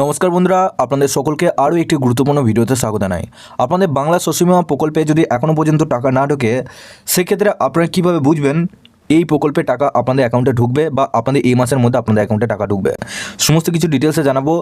নমস্কার বন্ধুরা, আপনাদের সকলকে আরও একটি গুরুত্বপূর্ণ ভিডিওতে স্বাগত জানাই। আপনাদের বাংলা শস্য বীমা প্রকল্পে যদি এখনও পর্যন্ত টাকা না ঢোকে, সেক্ষেত্রে আপনারা কীভাবে বুঝবেন এই প্রকল্পে টাকা আপনাদের অ্যাকাউন্টে ঢুকবে বা আপনাদের এই মাসের মধ্যে আপনাদের অ্যাকাউন্টে টাকা ঢুকবে, সমস্ত কিছু ডিটেলসে জানাবো।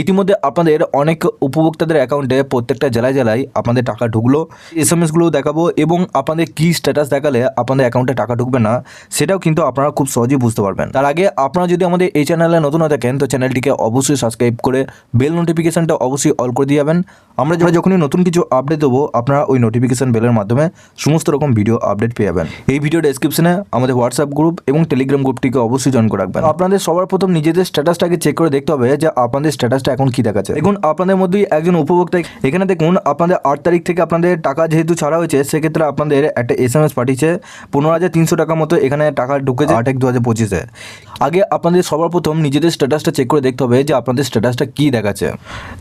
ইতিমধ্যে আপনাদের অনেক উপভোক্তাদের অ্যাকাউন্টে প্রত্যেকটা জেলায় জেলায় আপনাদের টাকা ঢুকলো, এসএমএসগুলো দেখাবো এবং আপনাদের কী স্ট্যাটাস দেখালে আপনাদের অ্যাকাউন্টে টাকা ঢুকবে না সেটাও কিন্তু আপনারা খুব সহজেই বুঝতে পারবেন। তার আগে আপনারা যদি আমাদের এই চ্যানেলে নতুন হয়ে থাকেন তো চ্যানেলটিকে অবশ্যই সাবস্ক্রাইব করে বেল নোটিফিকেশানটা অবশ্যই অল করে দিয়ে যাবেন। আমরা যখনই নতুন কিছু আপডেট দেবো আপনারা ওই নোটিফিকেশান বেলের মাধ্যমে সমস্ত রকম ভিডিও আপডেট পেয়ে যাবেন। এই ভিডিও ডেসক্রিপশনে আমাদের হোয়াটসঅ্যাপ গ্রুপ এবং টেলিগ্রাম গ্রুপটিকে অবশ্যই জয়েন করে রাখবেন। আপনাদের সবার প্রথম নিজেদের স্ট্যাটাসটাকে চেক করে দেখতে হবে যে আপনাদের স্ট্যাটাসটা এখন কী দেখাচ্ছে। দেখুন, আপনাদের মধ্যেই একজন উপভোক্তা এখানে দেখুন আপনাদের 8 তারিখ থেকে আপনাদের টাকা যেহেতু ছাড়া হয়েছে, সেক্ষেত্রে আপনাদের একটা SMS পাঠিয়েছে 15,300 টাকা মতো এখানে টাকা ঢুকেছে 8/1/2025-এ। আগে আপনাদের সবার প্রথম নিজেদের স্ট্যাটাসটা চেক করে দেখতে হবে যে আপনাদের স্ট্যাটাসটা কী দেখাচ্ছে।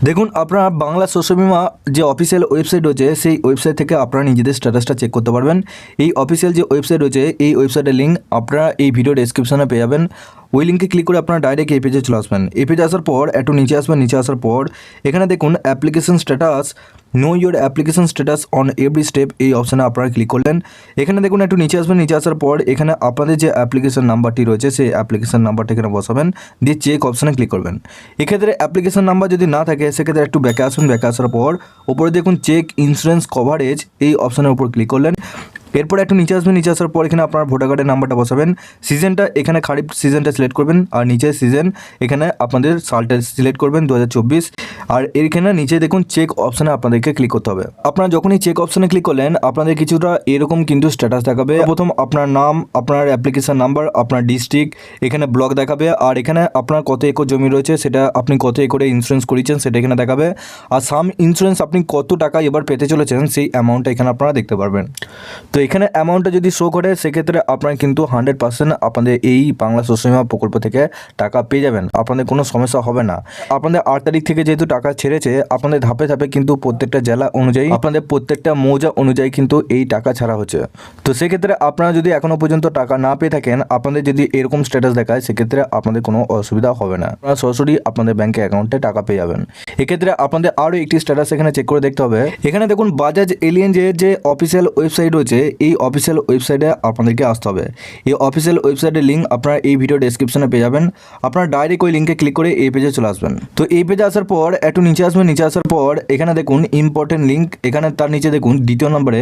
দেখুন, আপনারা বাংলা শস্য বীমা যে অফিসিয়াল ওয়েবসাইট রয়েছে সেই ওয়েবসাইট থেকে আপনারা নিজেদের স্ট্যাটাসটা চেক করতে পারবেন। এই অফিসিয়াল যে ওয়েবসাইট রয়েছে এই ওয়েবসাইটের লিঙ্ক আপনারা এই ভিডিও ডেসক্রিপশনে পেয়ে যাবেন। ওই লিঙ্কে ক্লিক করে আপনারা ডাইরেক্ট এই পেজে চলে আসবেন। এই পেজে আসার পর একটু নিচে আসবেন। নিচে আসার পর এখানে দেখুন application status, know your application status on every step, এই অপশানে আপনারা ক্লিক করলেন। এখানে দেখুন একটু নিচে আসবেন। নিচে আসার পর এখানে আপনাদের যে অ্যাপ্লিকেশন নাম্বারটি রয়েছে সেই অ্যাপ্লিকেশন নাম্বারটা এখানে বসাবেন, দিয়ে চেক অপশানে ক্লিক করবেন। এক্ষেত্রে অ্যাপ্লিকেশন নাম্বার যদি না থাকে সেক্ষেত্রে একটু ব্যাকে আসুন। ব্যাকে আসার পর ওপরে দেখুন চেক ইন্স্যুরেন্স কভারেজ, এই অপশানের উপর ক্লিক করলেন। এরপর একটু নিচে আসবেন। নিচে আসার পর এখানে আপনার ভোটার কার্ডের নাম্বারটা বসাবেন। সিজনটা এখানে খারিফ সিজনটা সিলেক্ট করবেন, আর নিচে সিজন এখানে আপনাদের সালটা সিলেক্ট করবেন 2024। আর এখানে নিচে দেখুন চেক অপশানে আপনাদেরকে ক্লিক করতে হবে। আপনারা যখনই চেক অপশানে ক্লিক করলেন আপনাদের কিছুটা এরকম কিন্তু স্ট্যাটাস দেখাবে। প্রথম আপনার নাম, আপনার অ্যাপ্লিকেশন নাম্বার, আপনার ডিস্ট্রিক্ট, এখানে ব্লক দেখাবে, আর এখানে আপনার কত একর জমি রয়েছে সেটা আপনি কত একরে ইন্স্যুরেন্স করেছেন সেটা এখানে দেখাবে, আর সাম ইন্স্যুরেন্স আপনি কত টাকা এবার পেতে চলেছেন সেই অ্যামাউন্টটা এখানে আপনারা দেখতে পারবেন। তো এখানে অ্যামাউন্টটা যদি শো করে সেক্ষেত্রে আপনারা কিন্তু 100% আপনাদের এই বাংলা শস্য বীমা প্রকল্প থেকে টাকা পেয়ে যাবেন, আপনাদের কোনো সমস্যা হবে না। আপনাদের 8 তারিখ থেকে যেহেতু টাকা ছেড়েছে আপনাদের ধাপে ধাপে কিন্তু প্রত্যেকটা জেলা অনুযায়ী আপনাদের প্রত্যেকটা মৌজা অনুযায়ী কিন্তু এই টাকা ছাড়া হচ্ছে। তো সেক্ষেত্রে আপনারা যদি এখনও পর্যন্ত টাকা না পেয়ে থাকেন, আপনাদের যদি এরকম স্ট্যাটাস দেখায় সেক্ষেত্রে আপনাদের কোনো অসুবিধা হবে না, আপনারা সরাসরি আপনাদের ব্যাংকে অ্যাকাউন্টে টাকা পেয়ে যাবেন। এক্ষেত্রে আপনাদের আরও একটি স্ট্যাটাস এখানে চেক করে দেখতে হবে। এখানে দেখুন বাজাজ এলিয়েন্স যে অফিসিয়াল ওয়েবসাইট রয়েছে এই অফিসিয়াল ওয়েবসাইটে আপনাদেরকে আসতে হবে। এই অফিসিয়াল ওয়েবসাইটের লিঙ্ক আপনারা এই ভিডিও ডেসক্রিপশনে পেয়ে যাবেন। আপনারা ডাইরেক্ট ওই লিঙ্কে ক্লিক করে এই পেজে চলে আসবেন। তো এই পেজে আসার পর একটু নিচে আসবেন। নিচে আসার পর এখানে দেখুন ইম্পর্টেন্ট লিঙ্ক, এখানে তার নিচে দেখুন দ্বিতীয় নম্বরে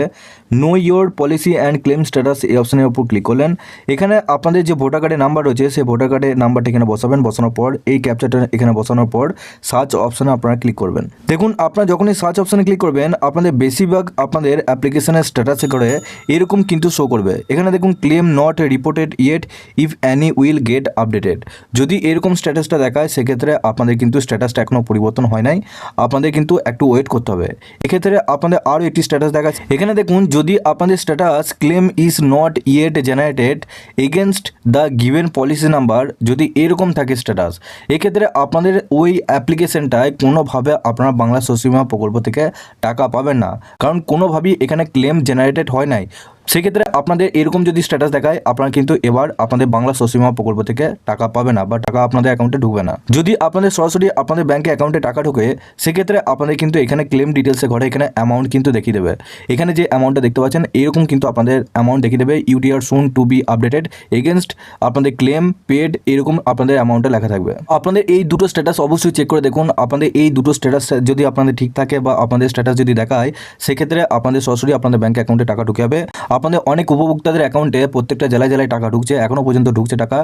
know your policy and claim status, এই অপশানের উপর ক্লিক করলেন। এখানে আপনাদের যে ভোটার কার্ডের নাম্বার রয়েছে সেই ভোটার কার্ডের নাম্বারটা এখানে বসাবেন। বসানোর পর এই ক্যাপচারটা এখানে বসানোর পর সার্চ অপশানে আপনারা ক্লিক করবেন। দেখুন আপনারা যখনই সার্চ অপশানে ক্লিক করবেন আপনাদের বেশিরভাগ আপনাদের অ্যাপ্লিকেশনের স্ট্যাটাসে করে এরকম কিন্তু শো করবে। এখানে দেখুন claim not reported yet, if any will get updated. যদি এরকম স্ট্যাটাসটা দেখায় সেক্ষেত্রে আপনাদের কিন্তু স্ট্যাটাসটা এখনও পরিবর্তন হয় নাই, আপনাদের কিন্তু একটু ওয়েট করতে হবে। এক্ষেত্রে আপনাদের আরও একটি স্ট্যাটাস দেখাচ্ছে। এখানে দেখুন যদি আপনাদের status claim is not yet generated against the given policy number, যদি এরকম থাকে স্ট্যাটাস, এক্ষেত্রে আপনাদের ওই অ্যাপ্লিকেশনটায় কোনোভাবে আপনারা বাংলা শস্য বীমা প্রকল্প থেকে টাকা পাবেন না, কারণ কোনোভাবেই এখানে ক্লেম জেনারেটেড হয় নাই। সেক্ষেত্রে আপনাদের এরকম যদি স্ট্যাটাস দেখায় আপনারা কিন্তু এবার আপনাদের বাংলা শস্য বীমা প্রকল্প থেকে টাকা পাবে না বা টাকা আপনাদের অ্যাকাউন্টে ঢুকবে না। যদি আপনাদের সরাসরি আপনাদের ব্যাংকে অ্যাকাউন্টে টাকা ঢোকে সেক্ষেত্রে আপনাদের কিন্তু এখানে ক্লেম ডিটেলসে ঘরে এখানে অ্যামাউন্ট কিন্তু দেখিয়ে দেবে। এখানে যে অ্যামাউন্টটা দেখতে পাচ্ছেন এরকম কিন্তু আপনাদের অ্যামাউন্ট দেখিয়ে দেবে, UTR soon to be updated against আপনাদের ক্লেম পেড, এরকম আপনাদের অ্যামাউন্টটা লেখা থাকবে। আপনাদের এই দুটো স্ট্যাটাস অবশ্যই চেক করে দেখুন। আপনাদের এই দুটো স্ট্যাটাস যদি আপনাদের ঠিক থাকে বা আপনাদের স্ট্যাটাস যদি দেখায় সেক্ষেত্রে আপনাদের সরাসরি আপনাদের ব্যাংক অ্যাকাউন্টে টাকা ঢুকে যাবে। আপনাদের অনেক উপভোক্তাদের অ্যাকাউন্টে প্রত্যেকটা জেলায় জেলায় টাকা ঢুকছে, এখনও পর্যন্ত ঢুকছে টাকা।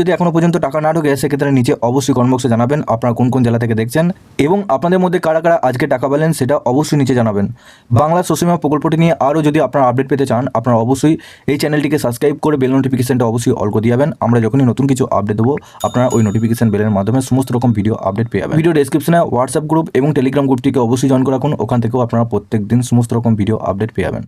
যদি এখনও পর্যন্ত টাকা না ঢুকে সেক্ষেত্রে নিচে অবশ্যই কমেন্ট বক্সে জানাবেন আপনারা কোন কোন জেলা থেকে দেখছেন এবং আপনাদের মধ্যে কারা কারা আজকে টাকা পেলেন সেটা অবশ্যই নিচে জানাবেন। বাংলা শস্য বীমা প্রকল্পটি নিয়ে আরও যদি আপনারা আপডেট পেতে চান আপনারা অবশ্যই এই চ্যানেলটিকে সাবস্ক্রাইব করে বেল নোটিফিকেশনটা অবশ্যই অল করে দিবেন। আমরা যখনই নতুন কিছু আপডেট দেবো আপনারা ওই নোটিফিকেশন বেলের মাধ্যমে সমস্ত রকম ভিডিও আপডেট পেয়ে যাবেন। ভিডিও ডেসক্রিপশনে হোয়াটসঅ্যাপ গ্রুপ এবং টেলিগ্রাম গ্রুপটিকে অবশ্যই জয়েন করে রাখুন, ওখান থেকেও আপনারা প্রত্যেক দিন সমস্ত রকম ভিডিও আপডেট পেয়ে যাবেন।